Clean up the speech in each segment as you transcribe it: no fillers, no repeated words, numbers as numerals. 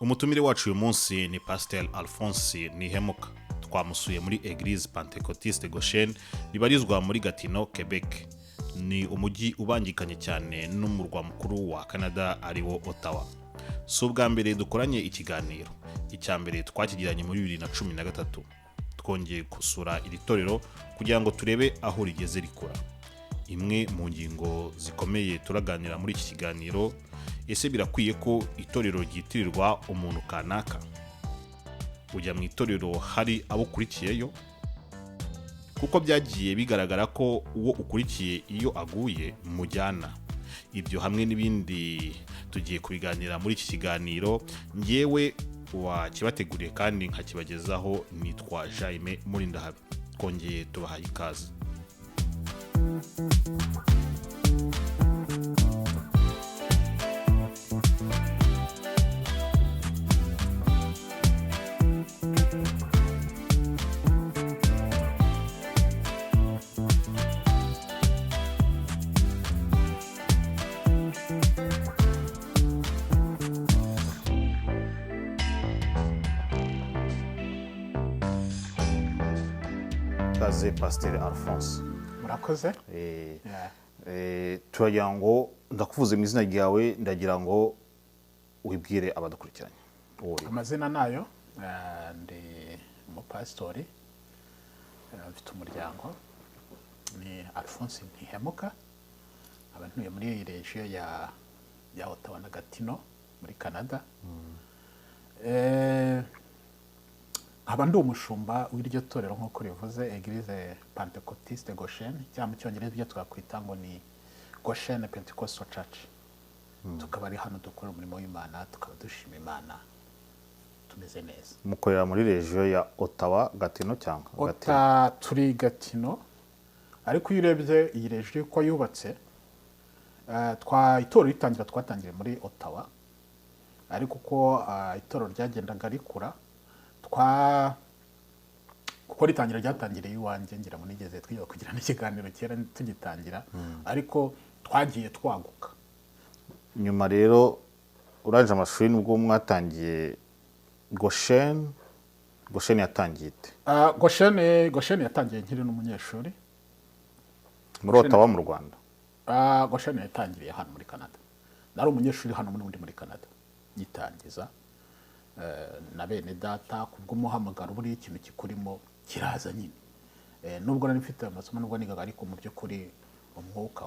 Umutumire wacu uyu munsi ni Pasteur Alphonse Nihemuka. Twamusuye muri Eglise Pentecôtiste Goshen ribarizwa muri Gatineau, Quebec. Ni umujyi ubangikanye cyane n'umurwa mukuru wa Canada ariwo Ottawa. Si ubwa mbere dukoranye ikiganiro. Icya mbere twakigiranye muri 2013. Twongeye gusura iri torero kugira ngo turebe aho rigeze rikora. Imwe mu ngingo zikomeye turaganira muri iki kiganiro, ese birakwiye ko itorero ryitirirwa umuntu kanaka? Ujya mu itorero hari abo ukurikiyeyo? Kuko byagiye bigaragara ko uwo ukurikiye iyo aguye mujyana. Ibyo hamwe n'ibindi tugiye kubiganira muri iki kiganiro. Ngewe wakibateguriye kandi nkakibagezaho nitwa Jaime Murindahabi. Twongeye tubahaye ikaze. Kaze Pasteur Alphonse. Murakoze. Turagira ngo ndakuvuze mu izina ryawe, ndagira ngo wibwire abadukurikiranye. Amazina nayo ndi umupastori, mfite umuryango, ni Alphonse Nihemuka, abantuye muri region ya Ottawa na Gatineau muri Canada. Aba ndi umushumba w'iryo torero nk'uko rivuze, Eglise Pentecôtiste Goshen, cyangwa mu cyongereza ibyo twakwita ngo ni Goshen Pentecostal Church. Tukaba ari hano dukora umurimo w'Imana, tukaba dushima Imana, tumeze neza. Mukorera muri region ya Ottawa, Gatineau cyangwa Ottawa? Turi Gatineau, ariko iyo urebye iyi region uko yubatse, itorero ritangira twatangire muri Ottawa, ariko uko itorero ryagendaga rikura, kuko ritangira ryatangiriye iwanjye, ngira ngo nigeze twiga kugira n'ikiganiro kera tugitangira, ariko twagiye twaguka. Nyuma rero uraje amashuri nubwo mwatangiye Goshen yatangiye ite? Goshen yatangiye nkiri n'umunyeshuri muri Ottawa mu Rwanda. Goshen yatangiriye hano muri Canada. Nari umunyeshuri hano muri Canada gitangiza, na bene data kubw'umuhamagaro buri ikintu kikurimo kiraza nyine. Nubwo nari mfite amasomo nubwo nigaga, ariko mu by'ukuri umwuka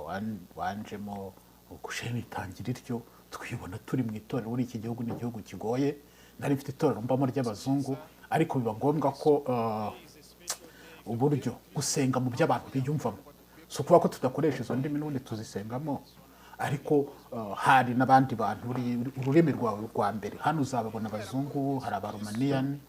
wanjemo Goshen itangira iryo twibona turi mu itorero. Buri iki gihugu ni igihugu kigoye, nari mfite itorero mbamo ry'abazungu, ariko biba ngombwa ko uburyo gusenga mu by'abantu biyumvamo, so kuba ko tudakoresha izo ndimi n'ubundi tuzisengamo, ariko hari n'abandi bantu ururimi rwawe rwa mbere. Hano uzababona abazungu, hari abarumaniyani,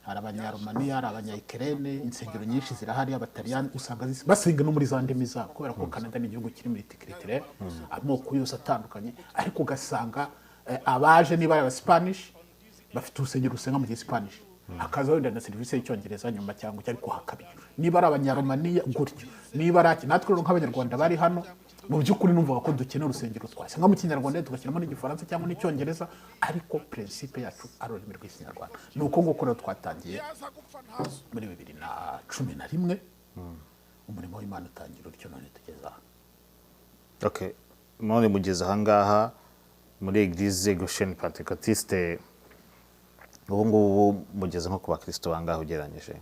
hari abanyarumaniya, hari abanyayikirene, insengero nyinshi zirahari, abataliyani usanga basenga no muri za ndimi zabo, kubera ko Canada ni igihugu kiri multiculturel, amoko yose atandukanye. Ariko ugasanga abaje niba ari Spanish bafite urusengero rusenga mu Spanish, hakaza wenda na serivisi y'icyongereza nyuma cyangwa ariko hakabiri. Niba ari abanyarumaniya gutyo, niba ari natwe nk'abanyarwanda bari hano, mu by'ukuri numvaga ko dukenera urusengero twasenga mu Kinyarwanda tugashyiramo n'Igifaransa cyangwa n'Icyongereza, ariko principe yacu ari ururimi rw'Ikinyarwanda. Ni uko nguko rero twatangiye muri 2011, umurimo w'Imana utangira utyo, none tugeze aha. Okay, none mugeze aha ngaha muri Eglise Goshen Pentecôtiste, ubu ngubu mugeze nko ku bakristo bangahe ugereranyije?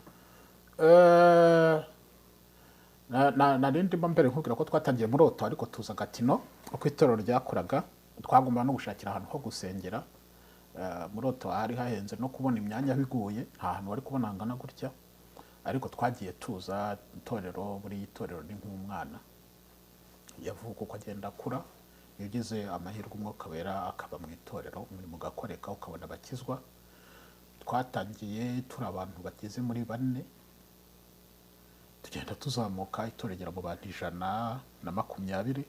Narindimo mbere nkubwira ko twatangiye muri Ottawa, ariko tuza Gatineau uko itorero ryakoraga, twagomba no gushakira ahantu ho gusengera. Muri Ottawa hari hahenze no kubona imyanya biguye, nta hantu wari kubona hangana gutya, ariko twagiye tuza itorero. Buri itorero ni nk'umwana yavuka uko agenda akura, iyo ugize amahirwe umwuka wera akaba mu itorero, umurimo ugakoreka ukabona abakizwa. Twatangiye turi abantu bageze muri 4, tugenda tuzamuka, itorero mu bantu 120,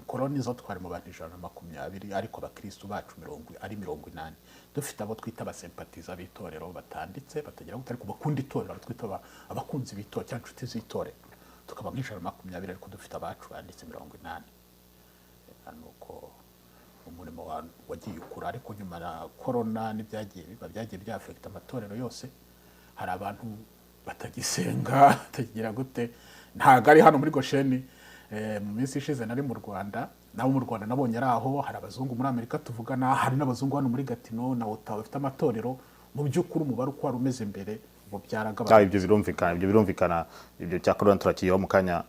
koroni zo twari mu bantu 120, ariko abakristo bacu 80. Dufite abo twita abasempatiza b'itorero batanditse, batagira gute, ariko bakunda itorero, twita abakunzi b'itorero cyangwa inshuti z'itorero. Tukaba nk'ijana 20, ariko dufite abacu banditse 80. Nuko umurimo wagiye ukura, ariko nyuma ya korona byagiye byafekita amatorero yose, hari abantu batagisenga batagira gute. Ntabwo ari hano muri Gosheni. Mu minsi ishize nari mu Rwanda, nabo mu Rwanda nabonye ari aho hari abazungu muri Amerika tuvugana, hari n'abazungu hano muri Gatino na Ottawa bafite amatorero. Mu by'ukuri umubare uko wari umeze mbere ngo byaragabanutse. Ibyo birumvikana, ibyo cya korona turakiyeho mu kanya.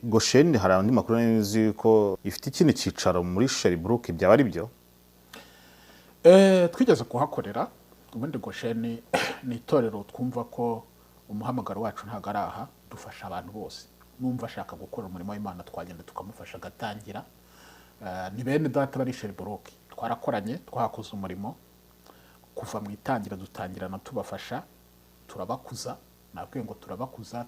Gosheni hari andi makuru nzi ko ifite ikindi cyicaro muri Sherbrooke, byaba ari byo? Twigeze kuhakorera. Ubundi Gosheni ni itorero twumva ko umuhamagaro wacu ntabwo ari aha, dufasha abantu bose. Numva ashaka gukora umurimo w'Imana twagenda tukamufasha agatangira. Ni bene data bari Sherbrooke, twarakoranye, twakoze umurimo kuva mu itangira, dutangirana tubafasha, turabakuza. Nabwiye ngo turabakuza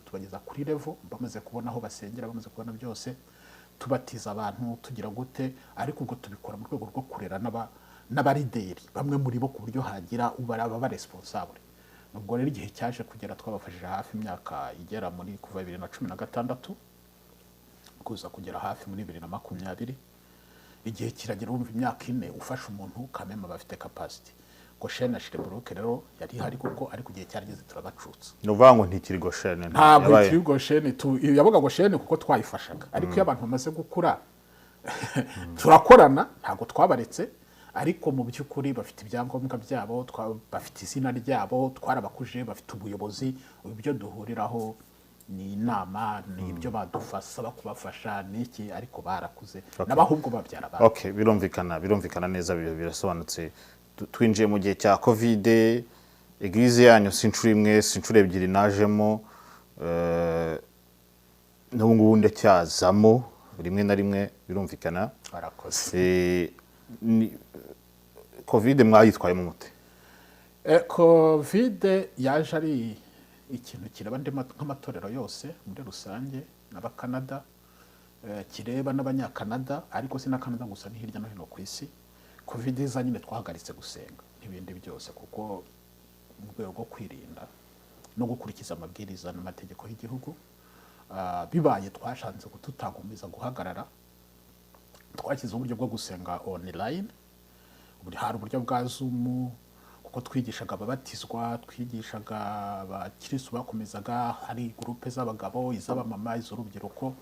tubageza kuri level, bamaze kubona aho basengera, bamaze kubona byose, tubatiza abantu tugira gute, ariko ubwo tubikora mu rwego rwo kurera n'abarideri bamwe muri bo ku buryo hagira aba responsable. Ubwo rero igihe cyaje kugera twabafashije hafi imyaka igera muri kuva 2016 kuza kugera hafi muri 2020. Igihe kiragera wumva imyaka 4 ufasha umuntu kamema bafite capacity. Gosheni na Sherbrooke rero yari hari kuko ariko igihe cyarageze turabacutsa. Nuvuga ngo ntikiri Gosheni. Ntabwo ikiri Gosheni, yabaga Gosheni kuko twayifashaga, ariko iyo abantu bamaze gukura turakorana, ntabwo twabaretse, ariko mu by'ukuri bafite ibyangombwa byabo, bafite izina ryabo, twarabakuje, bafite ubuyobozi. Ibyo duhuriraho ni inama, ni ibyo badufasha kubafasha n'iki, ariko barakuze n'abahubwo babyara abantu. Okay, birumvikana neza, birasobanutse. Twinjiye mu gihe cya Covid, Eglise yanyu sinshuri imwe sinshuri ebyiri najemo, n'ubu ngubu ndacyazamo rimwe na rimwe, birumvikana. Barakoze. Covid mwayitwayemo mute? Covid yaje ari ikintu kireba nk'amatorero yose muri rusange, n'abakanada, kireba n'abanyakanada, ariko si na Canada gusa, ni hirya no hino ku isi. Covid iza nyine twahagaritse gusenga n'ibindi byose, kuko mu rwego rwo kwirinda no gukurikiza amabwiriza n'amategeko y'igihugu. Bibaye twashanze ko tutagumiza guhagarara, twashyize uburyo bwo gusenga online. Hari uburyo bwa Zoom, kuko twigishaga ababatizwa, twigishaga abakirisitu bakomezaga, hari groupe z'abagabo, iz'abamama, iz'urubyiruko.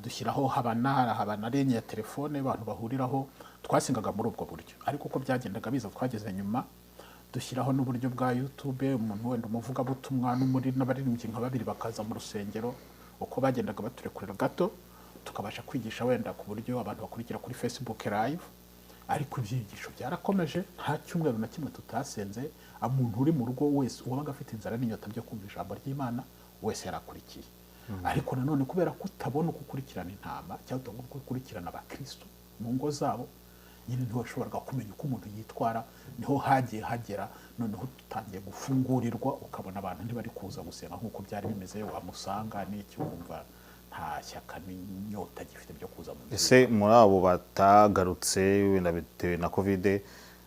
Dushyiraho habana ligne ya telefone abantu bahuriraho, twasengaga muri ubwo buryo. Ariko uko byagendaga biza twageze nyuma dushyiraho n'uburyo bwa YouTube, umuntu wenda umuvuga butumwa n'abaririmbyi nka babiri bakaza mu rusengero, uko bagendaga baturekurira gato tukabasha kwigisha wenda ku buryo abantu bakurikira kuri Facebook live. Ariko ibyigisho byarakomeje, nta cyumweru na kimwe tutasenze. Umuntu uri mu rugo wese uwabaga afite inzara n'inyota byo kumva ijambo ry'Imana wese yarakurikiye. Ariko nanone kubera ko utabona uko ukurikirana intama cyangwa utabona uko ukurikirana abakristo mu ngo zabo, nyine ntiwashoboraga kumenya uko umuntu yitwara. Niho hagiye hagera noneho tutangiye gufungurirwa, ukabona abantu ntibari kuza gusenga nk'uko byari bimeze, wamusanga n'iki wumva nta shyaka n'inyota gifite byo kuza mu nzu. Ese muri abo batagarutse wenda bitewe na Covid,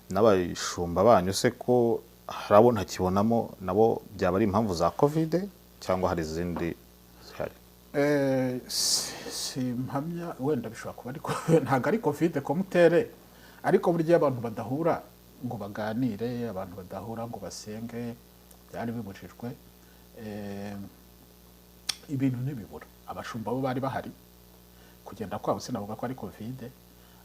n'abashumba banyu se ko harabona kibonamo nabo byaba ari impamvu za Covid cyangwa hari izindi zihari? Si mpamya, wenda bishobora kuba, ariko ntabwo ari Covid komutere. Ariko burya abantu badahura ngo baganire, abantu badahura ngo basenge, byari bibujijwe. Ibintu ntibibura. Abashumba bo bari bahari, kugenda kwabo sinavuga ko ari Covid,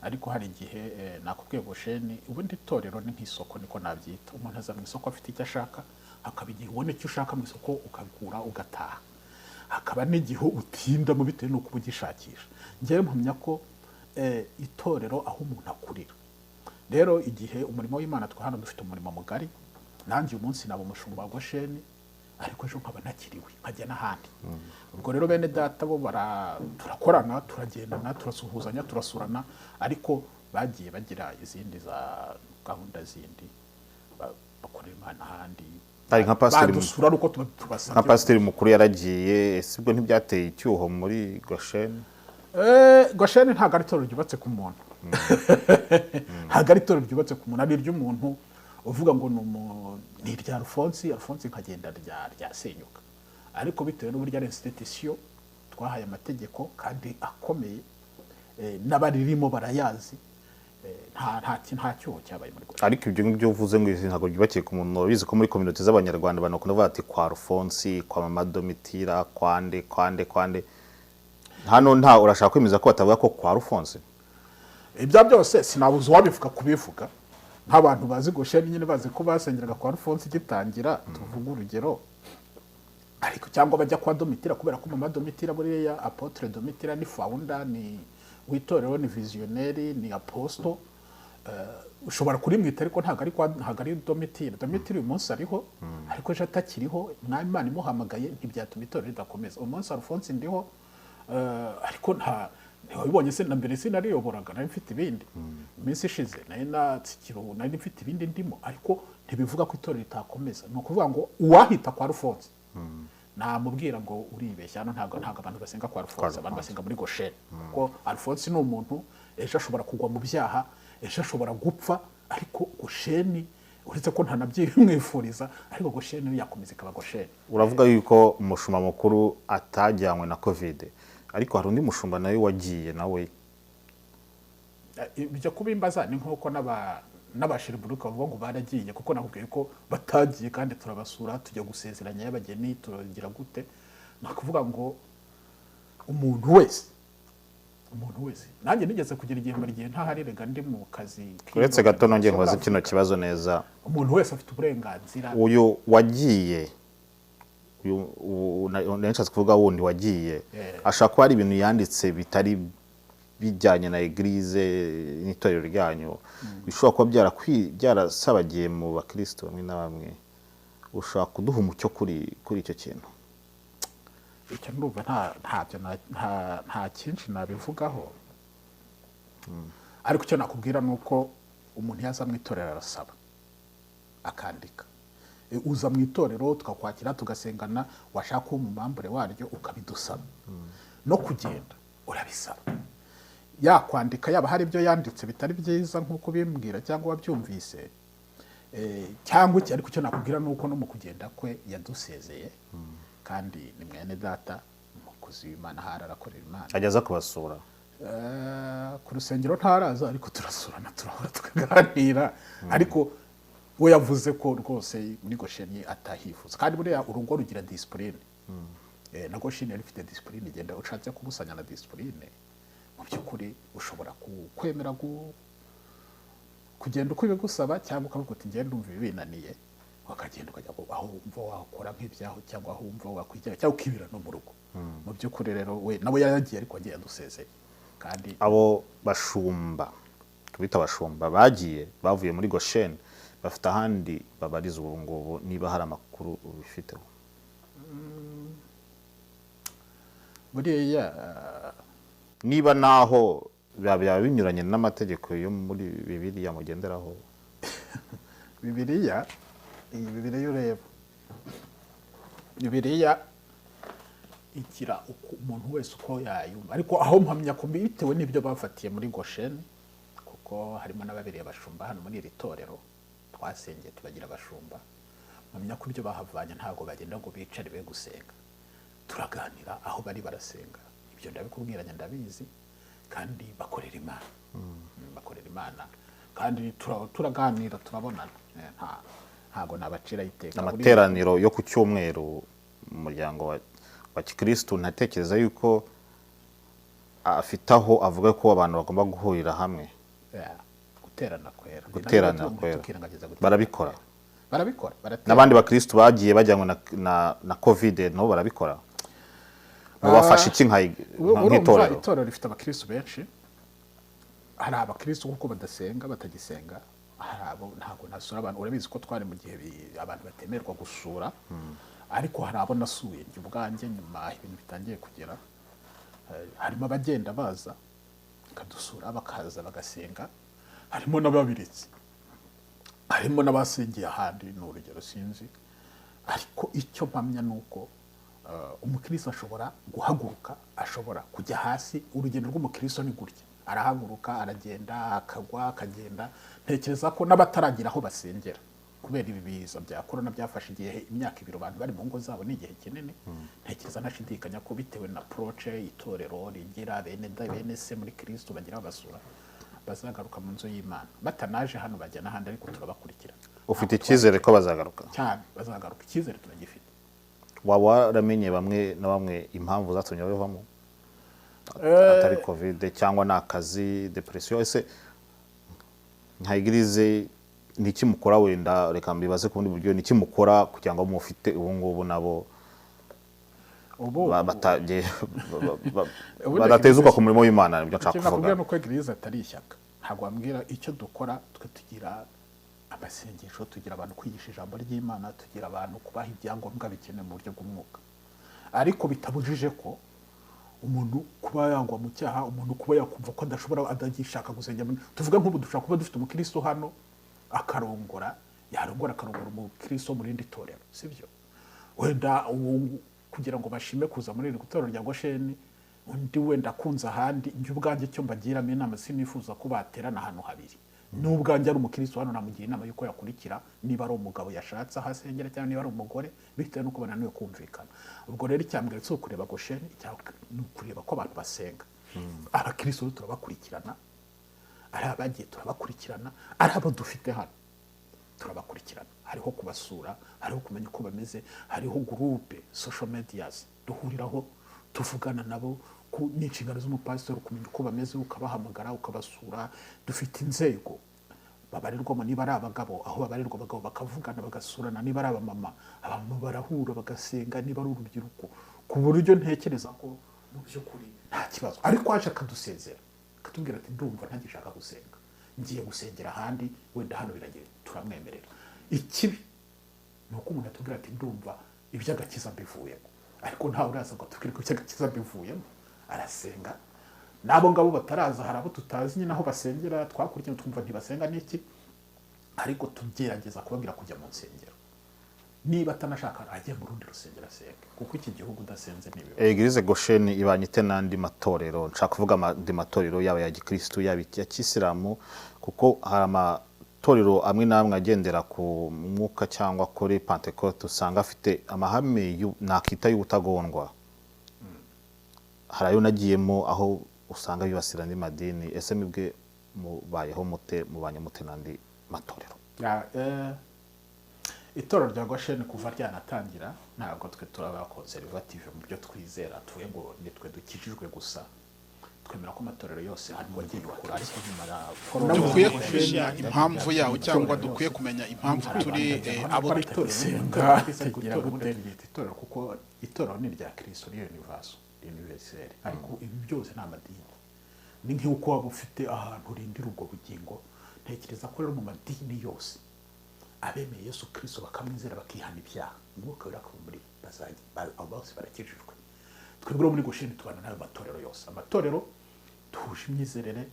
ariko hari igihe nakubwiye Gosheni, ubundi itorero ni nk'isoko, niko nabyita. Umuntu aza mu isoko afite icyo ashaka, hakaba igihe ubona icyo ushaka mu isoko ukagura ugataha, hakaba n'igihe utindamo bitewe n'uko ugishakisha. Ngewe mpamya ko itorero aho umuntu akurira. Rero igihe umurimo w'Imana twahana dufite umurimo mugari, nanjye uyu munsi naba umushumba wa Gosheni, ariko ejo nkaba nakiriwe nkajya n'ahandi. Ubwo rero bene data bo turakorana, turagendana, turasuhuzanya, turasurana, ariko bagiye bagira izindi za gahunda zindi, bakorera Imana ahandi. Ari nka pasiteri badusura uko tubasabye. Nka pasiteri mukuru yaragiye, sibwo ntibyateye icyuho muri Gosheni? Gosheni ntabwo ari itorero ryubatse ku muntu. Ntabwo ari itorero ryubatse ku muntu, ari iry'umuntu uvuga ngo ni irya Alphonse nkagenda ryasenyuka. Ariko bitewe n'uburyo ari institution twahaye amategeko kandi akomeye, n'abaririmo barayazi, nta cyuho cyabaye muri Goshen. ariko ibyo ngibyo uvuze ngo ntabwo byubakiye ku muntu wabizi ko muri community z'abanyarwanda banakunda bavuga ati kwa Alphonse, kwa mama Domitira, kwande hano nta urashaka kwemeza ko batavuga ko kwa Alphonse? Ibyo byose sinabuze uwabivuga kubivuga, nk'abantu bazi Goshen nyine bazi ko basengeraga kwa Alphonse gitangira, tuvuga urugero, ariko cyangwa bajya kwa Domitira kubera ko mama Domitira buriya Apotre Domitira ni founder, ni witorero, ni visionnaire, ni apostle. Ushobora kurimwita ariko ntago ari Domitira. Domitira uyu munsi ariho, ariko ejo atakiriho, mwami Imana imuhamagaye ntibyatuma itorero ridakomeza. Uyu munsi Alphonse ndiho, ariko ntiwabibonye se na mbere sinariyoboraga, nari mfite ibindi iminsi ishize, nari mfite ibindi ndimo, ariko ntibivuga ko itorero ritakomeza. Ni ukuvuga ngo uwahita kwa Alphonse namubwira ngo uribeshya, hano ntabwo abantu basenga kwa Alphonse, abantu basenga muri Goshen. Kuko Alphonse ni umuntu, ejo ashobora kugwa mu byaha, ejo ashobora gupfa, ariko Goshen uretse ko ntanabyimwifuriza, ariko Goshen yakomeza ikaba Goshen. Uravuga yuko umushumba mukuru atajyanywe na covid, ariko hari undi mushumba nawe wagiye nawe. Ibyo kubimbaza ni nk'uko n'abashiriburuka bavuga ngo baragiye, kuko nakubwiye ko batagiye kandi turabasura, tujya gusezeranya y'abageni, turagira gute. Nakuvuga ngo umuntu wese nanjye nigeze kugira igihe ntaharirega ndi mu kazi. Uretse gato nongeye nkubaze kino kibazo neza, umuntu wese afite uburenganzira. Uyu wagiye, nashatse kuvuga wundi wagiye, ashaka ko hari ibintu yanditse bitari bijyanye na Eglise n'itorero ryanyu, bishobora kuba byarasabagiye mu bakristo bamwe na bamwe. Ushaka kuduha umucyo kuri icyo kintu? Icyo ndumva nta cyinshi nabivugaho, ariko icyo nakubwira ni uko umuntu yaza mu itorero arasaba akandika. Uza mu itorero tukakwakira tugasengana, washaka kuba umumambure waryo ukabidusaba, no kugenda urabisaba. Yakwandika yaba hari ibyo yanditse bitari byiza nk'uko bimbwira cyangwa wabyumvise, cyangwa iki, ariko icyo nakubwira ni uko no mu kugenda kwe yadusezeye, kandi ni mwene data, umukozi w'Imana, ahari arakorera Imana. Ajyaza kubasura ku rusengero ntaraza, ariko turasurana, turahora tukaganira, ariko we yavuze ko rwose muri Goshen atahifuza. Kandi buriya urugo rugira discipline, na Goshen yari ifite discipline igenda, ushatse kubusanya na discipline, mu by'ukuri ushobora kwemera kugenda uko bigusaba, cyangwa ukavuga uti ngende ndumva ibinaniye, wakagenda ukajya aho wumva wakora nk'ibyaho, cyangwa aho wumva wakwigira, cyangwa ukibira no mu rugo. Mu by'ukuri rero we nawe yaragiye, ariko agiye adusezeye. Kandi abo bashumba, tubita abashumba bavuye muri Goshen, bafite ahandi babariza ubu ngubu, niba hari amakuru ubifiteho? buriya niba naho byaba binyuranye n'amategeko yo muri Bibiliya mugenderaho. Bibiliya ureba, Bibiliya igira umuntu wese uko yayumva, ariko aho mpamya ko bitewe n'ibyo bafatiye muri Goshen, kuko harimo n'ababiri abashumba hano muri iri torero twasengeye tubagira abashumba, mpamya ko ibyo bahavanye ntabwo bagenda ngo bicare be gusenga. Turaganira aho bari barasenga, ibyo ndabikubwiranya ndabizi, kandi bakorera Imana, kandi turaganira, turabonana, ntago nabacira iteka. Amateraniro yo ku cyumweru mu muryango wa Gikristo, ntatekereza yuko afite aho avuga ko abantu bagomba guhurira hamwe, guterana kwera, barabikora. Baratera. N'abandi bakristo bagiye bajyanywe na covid no barabikora. Mubafasha iki nk'itorero? Itorero rifite abakristo benshi, hari abakristo kuko badasenga, batagisenga, hari abo ntabwo nasura abantu. Urabizi ko twari mu gihe abantu batemerwa gusura, ariko hari abo nasuye njye ubwanjye nyuma ibintu bitangiye kugera. Harimo abagenda baza kadusura, bakaza bagasenga, harimo n'ababiritse, harimo n'abasengeye ahandi, n'urugero sinzi. Ariko icyo mpamya nuko umukristo ashobora guhaguruka, ashobora kujya hasi. Urugendo rw'umukristo ni gutya, arahaguruka, aragenda, akagwa, akagenda. Ntekereza ko n'abataragira aho basengera kubera ibi biza bya corona byafashe igihe imyaka 2 abantu bari mu ngo zabo n'igihe kinini ntekereza nashidikanya ko bitewe na approach itorero rigira bene se muri Kristo bagira basura bazagaruka mu nzu y'Imana batanaje hano bajya n'ahandi ariko turabakurikira. Ufite icyizere ko bazagaruka? Cyane bazagaruka, icyizere turagifite. Waba waramenye bamwe na bamwe impamvu zatumye bavamo atari covid cyangwa nakazi depression? Ese nka Eglise niki mukora, wenda reka mbibaze kubundi buryo, niki mukora kugira ngo mufite ubu ngubu nabo badatezuka ku murimo w'Imana? Nibyo nshaka kuvuga. Nuko Eglise atari ishyaka, ntabwo wambwira icyo dukora. Twe tugira amasengesho, tugira abantu kwigisha ijambo ry'Imana, tugira abantu kubaha ibyangombwa bikenewe mu buryo bw'umwuka, ariko bitabujije ko umuntu kuba yangwa mu cyaha, umuntu kuba yakumva ko adashobora adagishaka gusengera. Tuvuga nk'ubu dushaka kuba dufite umukristo hano akarongora umukristo mu rindi torero, sibyo? Wenda kugira ngo bashime kuza muri iri torero rya Gosheni, undi wenda kunza ahandi, njye ubwanjye cyo mbagiramo inama, sinifuza ko baterana ahantu habiri. N'ubwanjye ari umukristo hano namugira inama yuko yakurikira niba ari umugabo yashatse aho asengera cyangwa niba ari umugore, bitewe nuko bananiwe kumvikana. Ubwo rero icyambere cyo kureba Gosheni ni ukureba ko abantu basenga. Abakristo turabakurikirana, ari abagiye turabakurikirana, ari abo dufite hano turabakurikirana. Hariho kubasura, hariho kumenya uko bameze, hariho groupe social medias duhuriraho tuvugana nabo, ku n'inshingano z'umupasiteri kumenya uko bameze, ukabahamagara ukabasura. Dufite inzego babarirwamo, niba ari abagabo aho babarirwa abagabo bakavugana bagasurana, niba ari abamama barahura bagasenga, niba ari urubyiruko, ku buryo ntekereza ko mu by'ukuri nta kibazo. Ariko aje akadusezera akatubwira ati ndumva ntagishaka gusenga, ngiye gusengera ahandi, wenda hano biragiye, turamwemerera. Ikibi ni uko umuntu atubwira ati ndumva iby'agakiza mbivuyemo, ariko ntawe uraza ngo atubwire ko iby'agakiza mbivuyemo. Arasenga nabo ngabo bataraza, hari abo tutazi nyine aho basengera, twakurikirana twumva ntibasenga n'iki, ariko tugerageza kubabwira kujya mu nsengero. Niba atanashaka ajye mu rundi rusengero asenge, kuko iki gihugu udasenze nibiba. Eglise Gosheni ibanyite n'andi matorero, nshaka kuvuga andi matorero yaba ya Gikristo yaba ya Kisilamu, kuko hari amatorero amwe namwe agendera ku mwuka cyangwa kuri Pentecote, usanga afite amahame nakita y'ubutagondwa. Hari ayo nagiyemo aho usanga bibasira andi madini. Ese mwebwe mubayeho mute, mubanye mute n'andi matorero? Itorero rya Gosheni kuva ryanatangira ntabwo twe turaba conservative mu byo twizera, tuwe ngo nitwe dukijijwe gusa. Twemera ko amatorero yose harimo agiye gukora, ariko nyuma dukwiye kumenya impamvu yawo, cyangwa dukwiye kumenya impamvu turi abo dusenga kugira gute itorero, kuko itorero ni rya Kristo, ni universel. Ariko ibi byose nta madini. Ni nk'uko waba ufite ahantu urindira ubwo bugingo. Ntekereza ko rero mu madini yose abemeye Yesu Kristo bakamwizera bakihana ibyaha, umwuka wera ko muri abo bose barakijijwe. Twebwe muri Gosheni tubana n'ayo matorero yose. Amatorero duhuje imyizerere,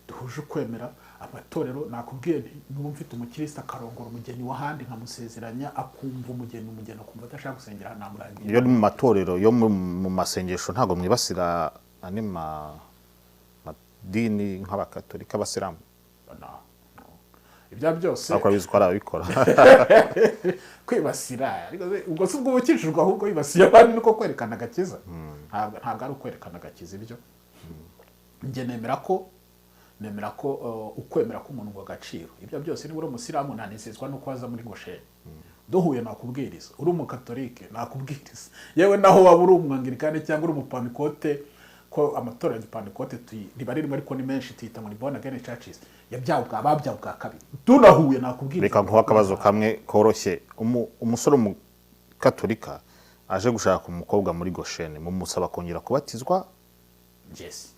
duhuje kwemera. Amatorero nakubwiye n'ubu mfite umukristo akarongora umugeni w'ahandi nkamusezeranya, akumva umugeni akumva adashaka gusengera namurangira. Iyo mu matorero yo mu masengesho ntago mwibasira ane madini nk'abakatolika, abasilamu? Ibya byose akora bizikora abikora kwibasira, ubwo si ubwo bukijijwe, ahubwo yibasiye abandi nuko kwerekana agakiza. Ntabwo ari ukwerekana agakiza ibyo. Nge nemera ko ukwemera ko umuntu ngo agaciro. Ibyo byose ni uri umusilamu ntanezezwa nuko waza muri Gosheni. Duhuye nakubwiriza, uri umukatolike nakubwiriza, yewe naho waba uri umwangilikani cyangwa uri umupantekote, ko amatorero ya Pentecote riba ririmo ariko ni menshi, tuyita muri born again churches, yabyawe bwa kabiri. Tunahuye nakubwiriza. Reka nkuha akabazo kamwe koroshye. Umusore umukatolika aje gushaka umukobwa muri Gosheni, mumusaba kongera kubatizwa? Yes.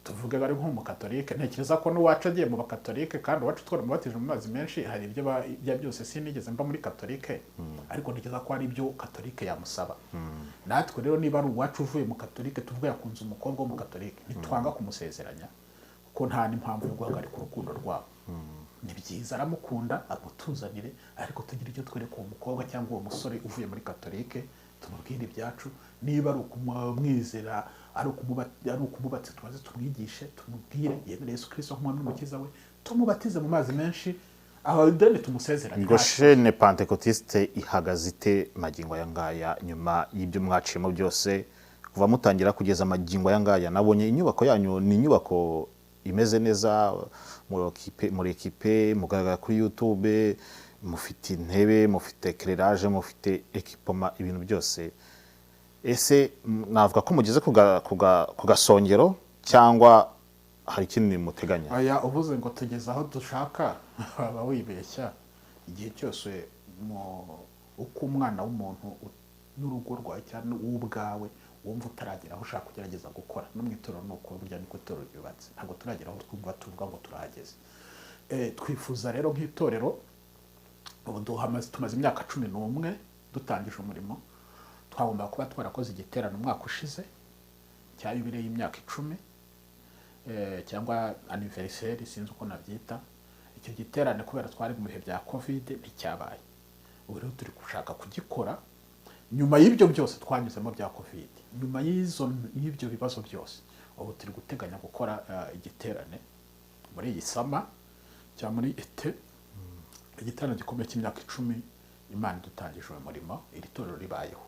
Tuvuge bari nk'umukatolike, ntekereza ko n'uwacu agiye mu bakatolike, kandi uwacu twara mubatije mu mazi menshi. Hari ibyo byose sinigeze mba muri katolike, ariko ntekereza ko ari ibyo katolike yamusaba. Natwe rero niba ari uwacu uvuye mu katolike tuvuga yakunze umukobwa wo mu katolike, ntitwanga kumusezeranya, kuko nta n'impamvu yo guhagarika urukundo rwabo. Ni byiza aramukunda amutuzanire, ariko tugira icyo twereka uwo mukobwa cyangwa uwo musore uvuye muri katolike, tumubwire ibyacu. Niba ari ukumwizera, ari ukumubatse, tumaze tumwigishe, tumubwire yemere Yesu Kristo nk'umwami n'umukiza we, tumubatize mu mazi menshi, aho ideni tumusezeranye Goshene Pentecotiste ihagaze ite magingo aya ngaya nyuma y'ibyo mwaciyemo byose kuva mutangira kugeza magingo aya ngaya? Nabonye inyubako yanyu ni inyubako imeze neza, muri ekipe mugaragara kuri YouTube, mufite intebe, mufite éclairage, mufite ekipoma, ibintu byose. Ese navuga ko mugeze ku gasongero cyangwa hari ikindi muteganya? aya uvuze ngo tugeze aho dushaka waba wibeshya. Igihe cyose uko umwana w'umuntu n'urugo rwawe cyangwa ubwawe wumva utaragera aho ushaka kugerageza gukora, no mu itorero nuko burya niko itorero ryubatse, ntabwo turagera aho twumva tuvuga ngo turahageze. Twifuza rero nk'itorero, ubu tumaze imyaka 11 dutangije umurimo. Twagomba kuba twarakoze igiterano umwaka ushize cya yubile y'imyaka 10 cyangwa anniversaire, sinzi uko nabyita. Icyo giterane kubera twari mu bihe bya covid nticyabaye. Ubu rero turi gushaka kugikora nyuma y'ibyo byose twanyuzemo bya covid, nyuma y'ibyo bibazo byose. Ubu turi guteganya gukora igiterane muri iyi sama cyangwa muri ete, igiterane gikomeye cy'imyaka 10 Imana dutangije uwo murimo, iri torero ribayeho.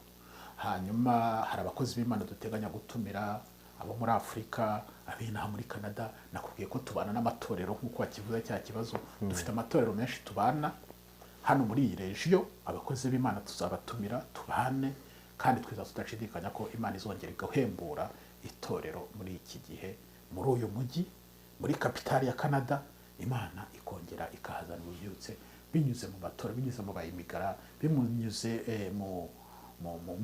Hanyuma hari abakozi b'Imana duteganya gutumira, abo muri Afrika, abinaha muri Canada. Nakubwiye ko tubana n'amatorero nk'uko bakivuze cya kibazo. Dufite amatorero menshi tubana hano muri iyi region. Abakozi b'Imana tuzabatumira tubane, kandi twiza tudashidikanya ko Imana izongera igahembura itorero muri iki gihe, muri uyu mujyi, muri kapitali ya Canada. Imana ikongera ikahazana ububyutse binyuze mu matorero, binyuze mu bayimigara, bimunyuze mu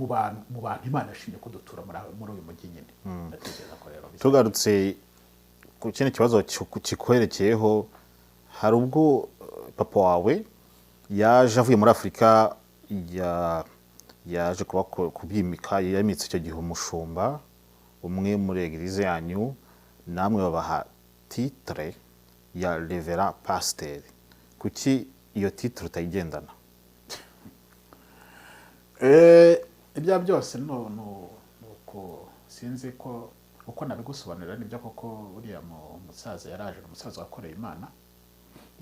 bantu Imana yashimye ko dutura muri uyu mujyi nyine. Ndatekereza ko rero tugarutse ku kindi kibazo kikwerekeyeho, hari ubwo papa wawe yaje avuye muri Afrika, yaje kuba kubyimika, yamitse icyo gihe umushumba umwe muri eglise yanyu, namwe babaha titre ya Reverend Pasteur. Kuki iyo titre utayigendana? Ibya byose nuko sinzi ko uko nabigusobanurira nibyo koko. Uriya musaza yaraje, umusaza wakoreye Imana.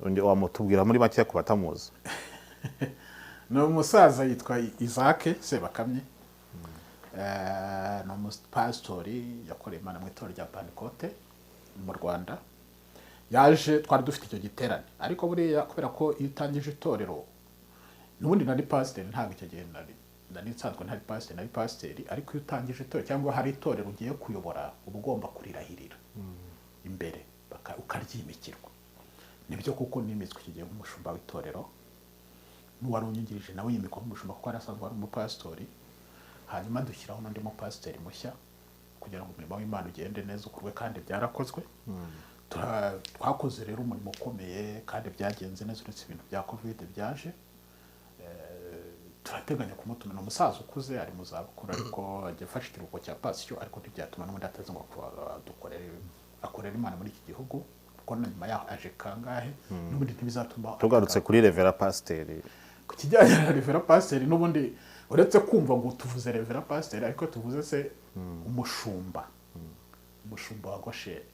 Undi wamutubwira muri make ku batamuzi? No, umusaza yitwa Isaac Sebakamye. No pastori yakoreye Imana mu itorero rya Pentecote mu Rwanda. Yaje twari dufite icyo giterane, ariko buriya kubera ko iyo utangije itorero, nubundi nari pastor, ntabwo icyo gihe nari nsanzwe ntari pastor, nari pastor. Ariko iyo utangije itorero cyangwa hari itorero ugiye kuyobora, uba ugomba kurirahirira imbere ukaryimikirwa. Nibyo kuko nimitswe iki gihe nk'umushumba w'itorero, n'uwari unyingirije nawe yimikwa nk'umushumba kuko arasanzwe ari umupastori. Hanyuma dushyiraho n'undi mupasiteri mushya kugira ngo umurimo w'Imana ugende neza, ukurwe, kandi byarakozwe. Twakoze rero umurimo ukomeye kandi byagenze neza, uretse ibintu bya covid byaje. Turateganya kumutumira. Umusaza ukuze, ari mu zabukuru, ariko agiye afashe ikiruhuko cya passion, ariko ntibyatuma n'ubundi atazi ngo akorera Imana muri iki gihugu, kuko nyuma yaho aje kangahe, n'ubundi ntibizatuma. Tugarutse kuri Reverend Pasteur, ku kijyanye na Reverend Pasteur, n'ubundi uretse kumva ngo tuvuze Reverend Pasteur, ariko tuvuze se umushumba wa Goshene.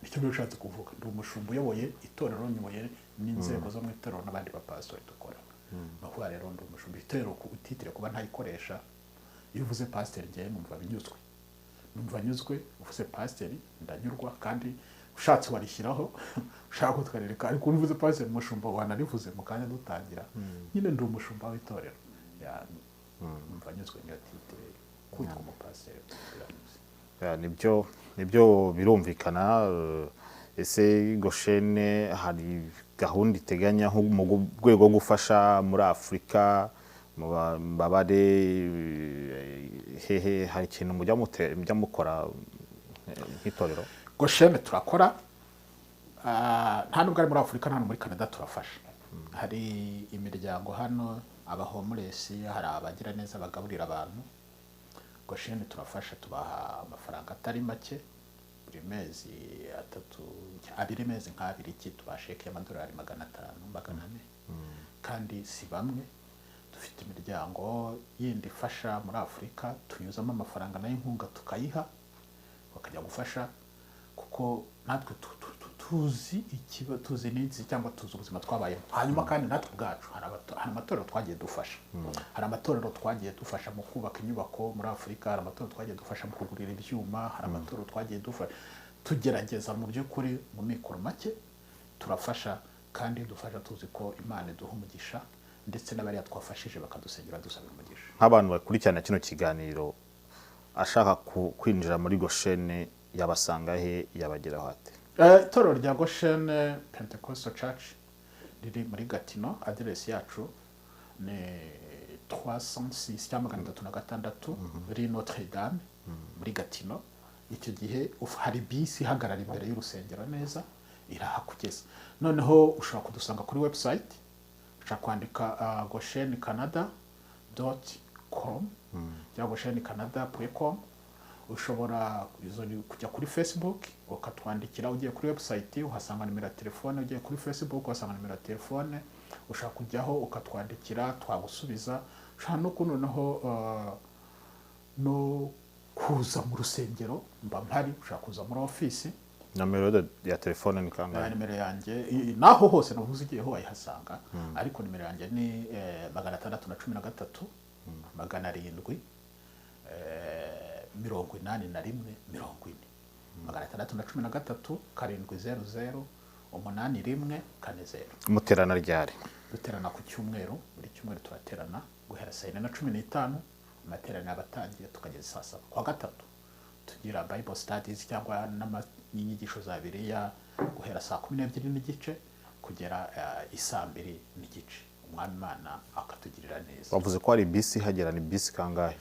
Nicyo bishatse kuvuga, ndi umushumba uyoboye itorero, nyoboye n'inzego zo mu itorero n'abandi bapastori dukora. Nakuba rero ndi umushumba itorero, ku utitire kuba ntayikoresha. Iyo uvuze pastor ngiye numva nyuzwe, uvuze pastor ndanyurwa, kandi ushatse warishyiraho ushaka kutwereka. Ariko uvuze pastor umushumba wanarivuze mu kanya dutangira, nyine ndi umushumba w'itorero. Numva nyuzwe niyo titire kwitwa umupastor. Nibyo birumvikana. Ese Goshene hari gahunda iteganya nko mu rwego rwo gufasha muri Afrika mu babare hehe? Hari ikintu mujya mukora nk'itorero? Goshene turakora, nta nubwo ari muri Afrika, nta muri Canada turafasha. Hari imiryango hano, aba homeless, hari abagira neza bagaburira abantu. Goshene turafasha, tubaha amafaranga atari make buri mezi 2 mezi nk'abiri, tubasheke amadolari 500 400. Kandi si bamwe, dufite imiryango yindi ifasha muri Afrika, tunyuzamo amafaranga nayo inkunga tukayiha bakajya gufasha, kuko natwe tuzi n'inzi cyangwa tuzi ubuzima twabayemo. Hanyuma kandi natwe ubwacu hari amatorero twagiye dufasha, hari amatorero twagiye dufasha mu kubaka inyubako muri Afurika, hari amatorero twagiye dufasha mu kugurira ibyuma, hari amatorero twagiye dufasha, tugerageza mu by'ukuri mu mikoro make turafasha, kandi dufasha tuzi ko Imana iduha umugisha, ndetse n'abariya twafashije bakadusengera dusaba umugisha. Nk'abantu bakurikirana kino kiganiro ashaka kwinjira muri Goshen yabasanga he, yabageraho ate? Itorero rya Goshen Pentecostal Church riri muri Gatineau, address yacu ni 306 cyangwa 306 rue Notre Dame muri Gatineau. Icyo gihe hari bisi ihagarara imbere y'urusengero neza irahakugeza. Noneho ushobora kudusanga kuri website, ushobora kwandika goshencanada.com cyangwa goshencanada.com. ushobora kujya kuri Facebook ukatwandikira, ugiye kuri website uhasanga nimero ya telefone, ugiye kuri Facebook uhasanga nimero ya telefone, ushaka kujyaho ukatwandikira twagusubiza. Ushaka no kunoneho no kuza mu rusengero mba mpari, ushaka kuza muri office. Numero ya telefone ni kangahe? Nimero yanjye naho hose navuze igihe ho wayihasanga, ariko nimero yanjye ni 613 700 81 40 613 700 81 40. Muterana ryari? Duterana ku cyumweru, buri cyumweru turaterana guhera 4:15, amaterana abatangiye tukageza saa 7. Kwa gatatu tugira Bible studies cyangwa n'inyigisho za Bibiliya guhera saa 12:30 kugera isaa 2:30. Umwami Imana akatugirira neza. Wavuze ko ari bisi hagera, ni bisi kangahe?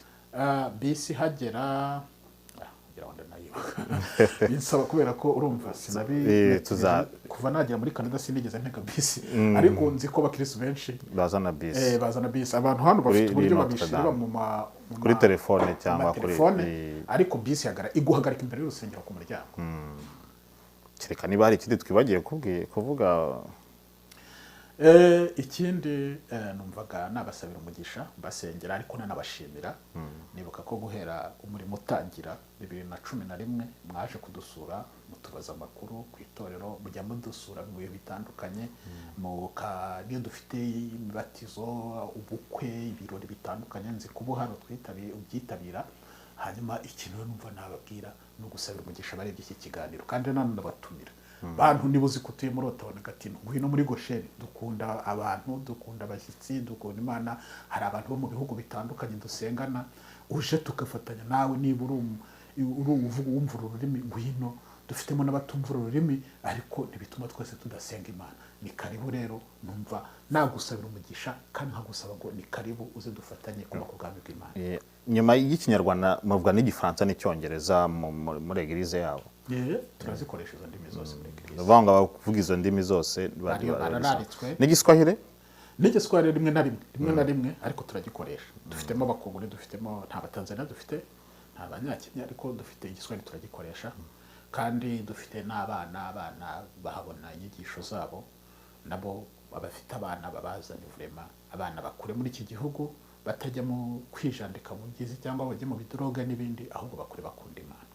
Bisi hagera wanda nayo insaba kubera ko urumva sinabi kuva nagera muri Canada sinigeze ntega bisi, ariko nzi ko bakirisi benshi bazana bisi. Bazana bisi, abantu hano bafite uburyo babishira kuri telefone cyangwa kuri, ariko bisi iguhagarika imbere y'urusengero ku muryango. Kereka niba hari ikindi twibagiye kuvuga. Ikindi numvaga nabasabira umugisha basengera, ariko nanabashimira. Nibuka ko guhera umurimo utangira 2011 mwaje kudusura mutubaza amakuru ku itorero, mujya mudusura mu bihe bitandukanye, niyo dufite imibatizo, ubukwe, ibirori bitandukanye, nzi kubo hano ubyitabira. Hanyuma ikintu numva nababwira no gusabira umugisha barebye iki kiganiro, kandi nanabatumira bantu nibuzi kutuye muri Ottawa Gatineau, ngwino muri Goshen. Dukunda abantu, dukunda abashyitsi, dukunda Imana. Hari abantu bo mu bihugu bitandukanye dusengana, uje tugafatanya nawe. Niba wumva ururimi ngwino, dufitemo n'abatumva ururimi, ariko ntibituma twese tudasenga Imana. Ni karibu rero, numva nagusabira umugisha kandi nkagusaba ngo ni karibu uze dufatanye kubaka ubwami bw'Imana. Nyuma y'Ikinyarwanda muvuga n'Igifaransa n'Icyongereza muri Eglise yabo? Turazikoresha izo ndimi zose muri Eglise. Bavanga bavuga izo ndimi zose bararitswe. N'Igiswahili? N'Igiswahili rimwe na rimwe, ariko turagikoresha. Dufitemo abakongore, dufitemo nta Batanzania, dufite nta Banyakenya, ariko dufite Igiswahili turagikoresha. Kandi dufite n'abana bahabona inyigisho zabo, nabo abafite abana babazanye vraiment abana bakure muri iki gihugu, batajya mu kwijandika mu byizi cyangwa bajye mu bidroga n'ibindi, ahubwo bakure bakunda Imana.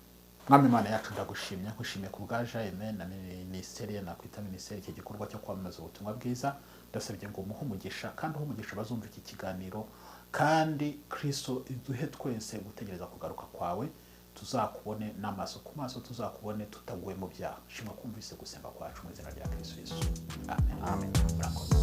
Mwami Imana yacu ndagushimye, nkushimiye ku bwa Jaime na ministeri nakwita ministeri iki gikorwa cyo kwamamaza ubutumwa bwiza. Ndasabye ngo umuhe umugisha, kandi umugisha bazumva iki kiganiro, kandi Kristo iduhe twese gutegereza kugaruka kwawe, tuzakubone n'amaso ku maso, tuzakubone tutaguye mu byaha. Shimwa kumvise gusenga kwacu mu izina rya Kristo Yesu. Amen. Amen. Murakoze.